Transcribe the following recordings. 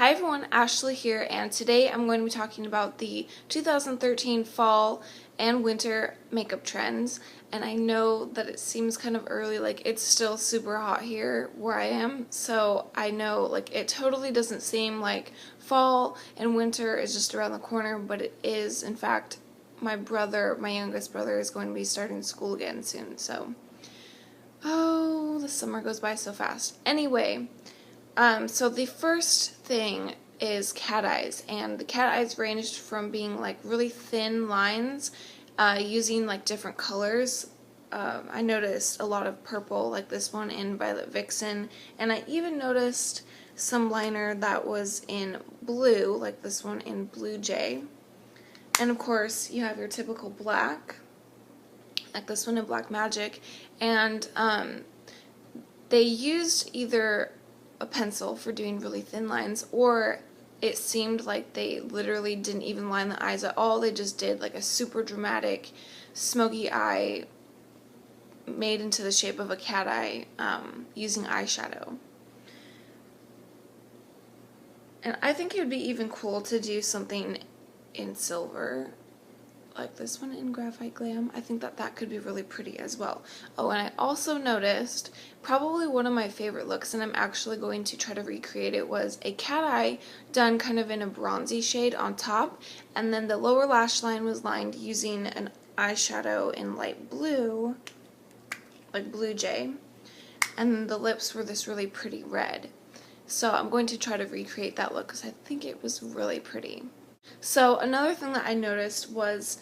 Hi everyone, Ashley here, and today I'm going to be talking about the 2013 fall and winter makeup trends. And I know that it seems kind of early, like it's still super hot here where I am, so I know like it totally doesn't seem like fall and winter is just around the corner, but it is. In fact, my youngest brother, is going to be starting school again soon, so oh, the summer goes by so fast. Anyway, so the first thing is cat eyes, and the cat eyes ranged from being like really thin lines, using like different colors. I noticed a lot of purple, like this one in Violet Vixen, and I even noticed some liner that was in blue, like this one in Blue Jay. And of course, you have your typical black, like this one in Black Magic, and they used either a pencil for doing really thin lines, or it seemed like they literally didn't even line the eyes at all. They just did like a super dramatic smoky eye made into the shape of a cat eye, using eyeshadow. And I think it would be even cool to do something in silver, like this one in Graphite Glam. I think that that could be really pretty as well. Oh, and I also noticed probably one of my favorite looks, and I'm actually going to try to recreate it, was a cat eye done kind of in a bronzy shade on top, and then the lower lash line was lined using an eyeshadow in light blue, like Blue Jay, and then the lips were this really pretty red. So I'm going to try to recreate that look because I think it was really pretty. So another thing that I noticed was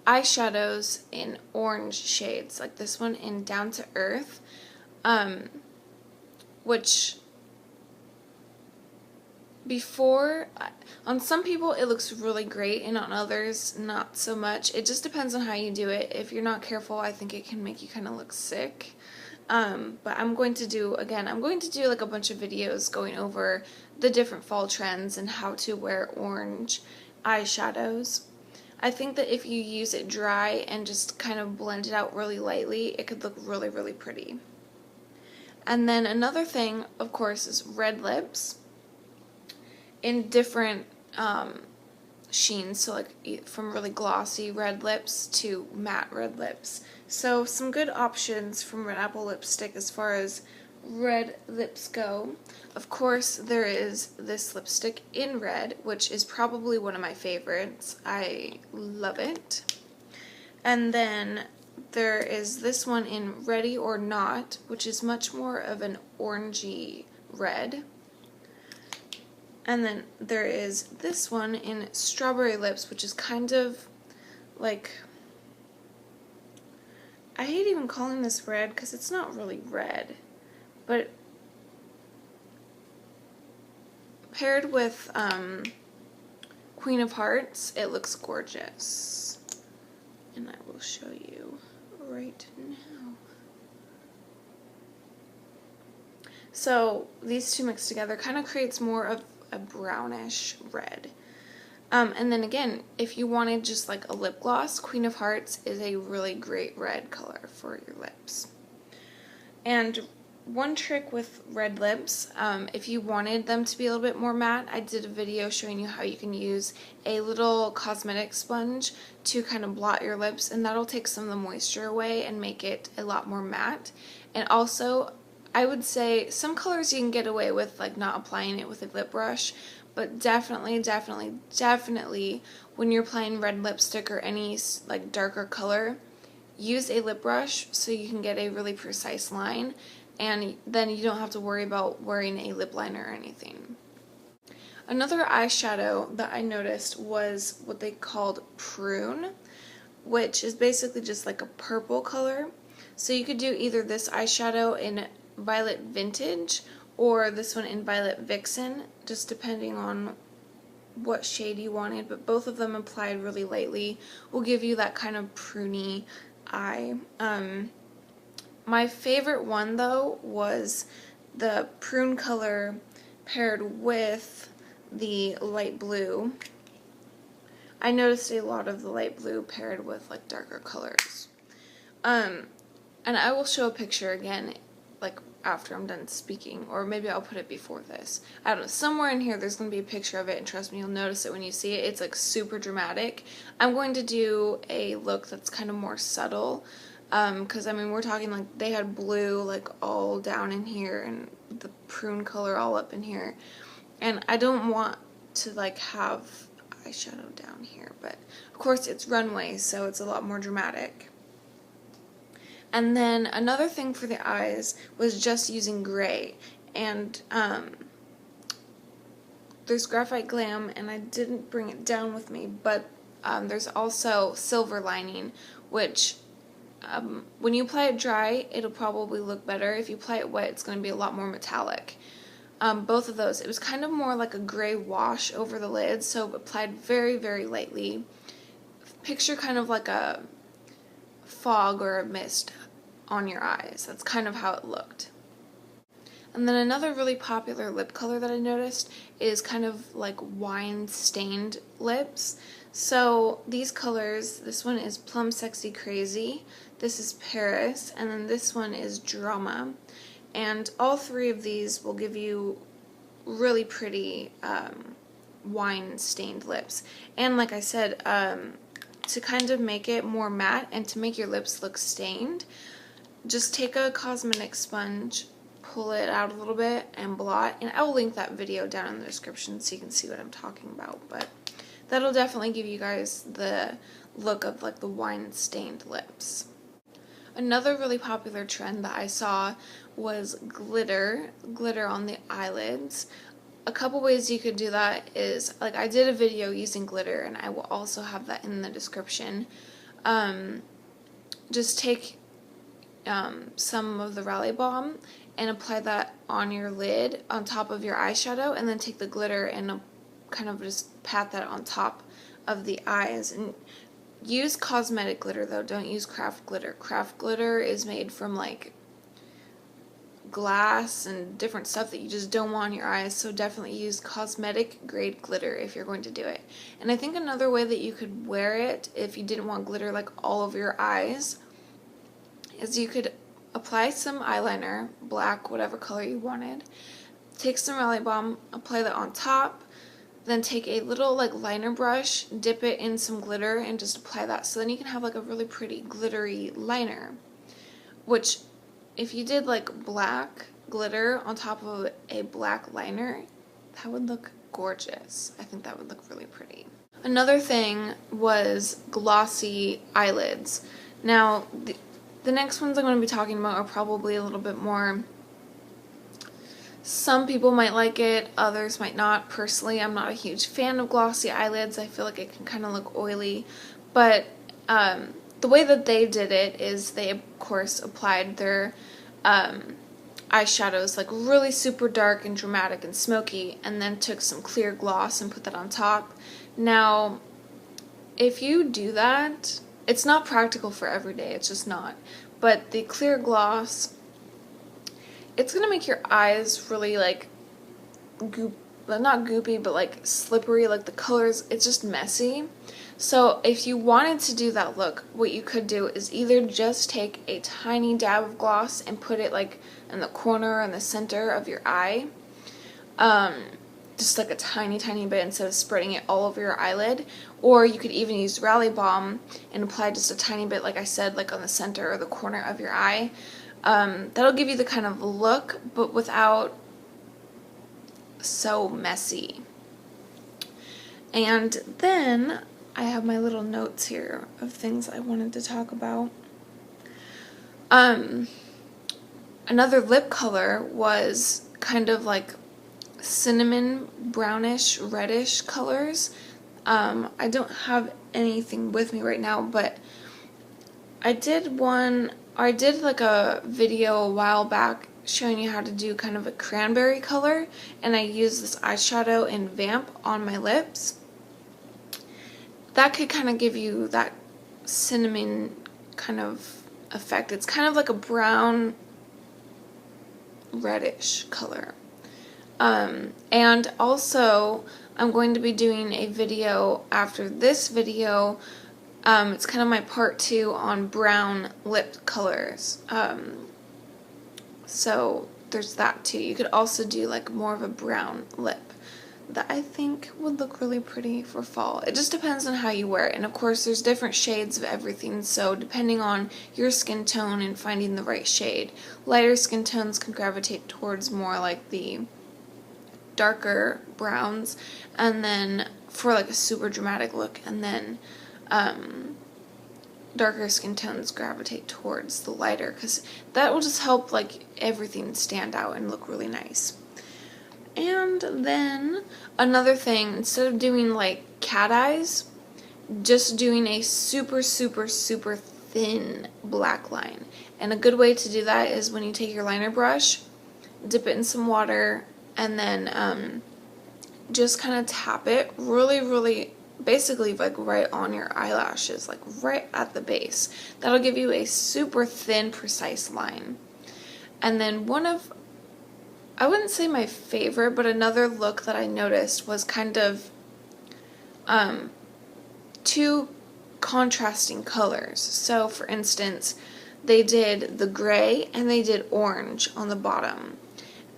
eyeshadows in orange shades, like this one in Down to Earth, which before, on some people it looks really great and on others not so much. It just depends on how you do it. If you're not careful, I think it can make you kind of look sick. But I'm going to do like a bunch of videos going over the different fall trends and how to wear orange eyeshadows. I think that if you use it dry and just kind of blend it out really lightly, it could look really, really pretty. And then another thing, of course, is red lips in different sheens, so like from really glossy red lips to matte red lips. So some good options from Red Apple Lipstick as far as red lips go. Of course, there is this lipstick in red, which is probably one of my favorites. I love it. And then there is this one in Ready or Not, which is much more of an orangey red. And then there is this one in Strawberry Lips, which is kind of like, I hate even calling this red because it's not really red, but paired with Queen of Hearts, it looks gorgeous. And I will show you right now. So these two mixed together kind of creates more of a brownish red. And then again, if you wanted just like a lip gloss, Queen of Hearts is a really great red color for your lips. And one trick with red lips, if you wanted them to be a little bit more matte, I did a video showing you how you can use a little cosmetic sponge to kind of blot your lips, and that'll take some of the moisture away and make it a lot more matte. And also, I would say some colors you can get away with like not applying it with a lip brush, but definitely when you're applying red lipstick or any like darker color, use a lip brush so you can get a really precise line, and then you don't have to worry about wearing a lip liner or anything. Another eyeshadow that I noticed was what they called prune, which is basically just like a purple color. So you could do either this eyeshadow in Violet Vintage or this one in Violet Vixen, just depending on what shade you wanted, but both of them applied really lightly will give you that kind of pruny eye. My favorite one though was the prune color paired with the light blue. I noticed a lot of the light blue paired with like darker colors. And I will show a picture again, like after I'm done speaking, or maybe I'll put it before this. I don't know, somewhere in here there's going to be a picture of it, and trust me, you'll notice it when you see it. It's like super dramatic. I'm going to do a look that's kind of more subtle, because I mean, we're talking like they had blue like all down in here and the prune color all up in here, and I don't want to like have eyeshadow down here, but of course it's runway, so it's a lot more dramatic. And then another thing for the eyes was just using gray, and there's Graphite Glam, and I didn't bring it down with me, but there's also Silver Lining, which when you apply it dry, it'll probably look better. If you apply it wet, it's going to be a lot more metallic. Both of those, it was kind of more like a gray wash over the lids, so applied very, very lightly. Picture kind of like a fog or a mist on your eyes. That's kind of how it looked. And then another really popular lip color that I noticed is kind of like wine stained lips. So these colors, this one is Plum Sexy Crazy, this is Paris, and then this one is Drama. And all three of these will give you really pretty wine stained lips. And like I said, to kind of make it more matte and to make your lips look stained, just take a Cosmetic sponge, pull it out a little bit, and blot. And I will link that video down in the description so you can see what I'm talking about. But that'll definitely give you guys the look of like the wine stained lips. Another really popular trend that I saw was glitter on the eyelids. A couple ways you could do that is, like, I did a video using glitter, and I will also have that in the description. Just take some of the Rally Balm and apply that on your lid on top of your eyeshadow, and then take the glitter and kind of just pat that on top of the eyes. And use cosmetic glitter though, don't use craft glitter. Craft glitter is made from like glass and different stuff that you just don't want on your eyes, so definitely use cosmetic grade glitter if you're going to do it. And I think another way that you could wear it if you didn't want glitter like all over your eyes is you could apply some eyeliner, black, whatever color you wanted, take some Rally Balm, apply that on top, then take a little like liner brush, dip it in some glitter, and just apply that. So then you can have like a really pretty glittery liner, which if you did like black glitter on top of a black liner, that would look gorgeous. I think that would look really pretty. Another thing was glossy eyelids. Now, the next ones I'm going to be talking about are probably a little bit more, some people might like it, others might not. Personally, I'm not a huge fan of glossy eyelids. I feel like it can kind of look oily, but the way that they did it is they, of course, applied their eyeshadows like really super dark and dramatic and smoky, and then took some clear gloss and put that on top. Now, if you do that, it's not practical for every day, it's just not. But the clear gloss, it's going to make your eyes really like not goopy, but like slippery, like the colors, it's just messy. So if you wanted to do that look, what you could do is either just take a tiny dab of gloss and put it like in the corner or in the center of your eye, just like a tiny bit instead of spreading it all over your eyelid. Or you could even use Rally Balm and apply just a tiny bit, like I said, like on the center or the corner of your eye. That'll give you the kind of look, but without so messy. And then I have my little notes here of things I wanted to talk about. Another lip color was kind of like cinnamon brownish reddish colors. I don't have anything with me right now, but I did like a video a while back showing you how to do kind of a cranberry color, and I used this eyeshadow in Vamp on my lips. That could kind of give you that cinnamon kind of effect. It's kind of like a brown reddish color. And also I'm going to be doing a video after this video. It's kind of my part 2 on brown lip colors. So there's that too. You could also do like more of a brown lip that I think would look really pretty for fall. It just depends on how you wear it. And of course there's different shades of everything, so depending on your skin tone and finding the right shade. Lighter skin tones can gravitate towards more like the darker browns, and then for like a super dramatic look, and then darker skin tones gravitate towards the lighter, because that will just help like everything stand out and look really nice. And then another thing, instead of doing like cat eyes, just doing a super thin black line. And a good way to do that is when you take your liner brush, dip it in some water, and then just kind of tap it really basically like right on your eyelashes, like right at the base. That'll give you a super thin, precise line. And then one of, I wouldn't say my favorite, but another look that I noticed was kind of two contrasting colors. So for instance, they did the gray and they did orange on the bottom.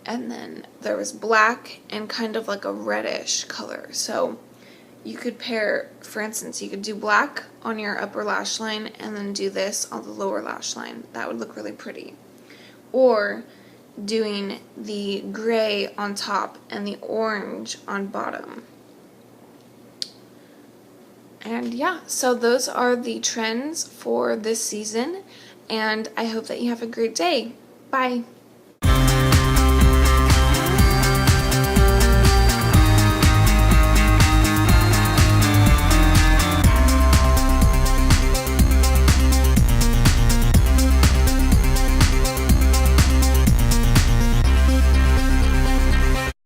And then there was black and kind of like a reddish color. So you could pair, for instance, you could do black on your upper lash line and then do this on the lower lash line. That would look really pretty. Or doing the gray on top and the orange on bottom. And yeah, so those are the trends for this season, and I hope that you have a great day. Bye!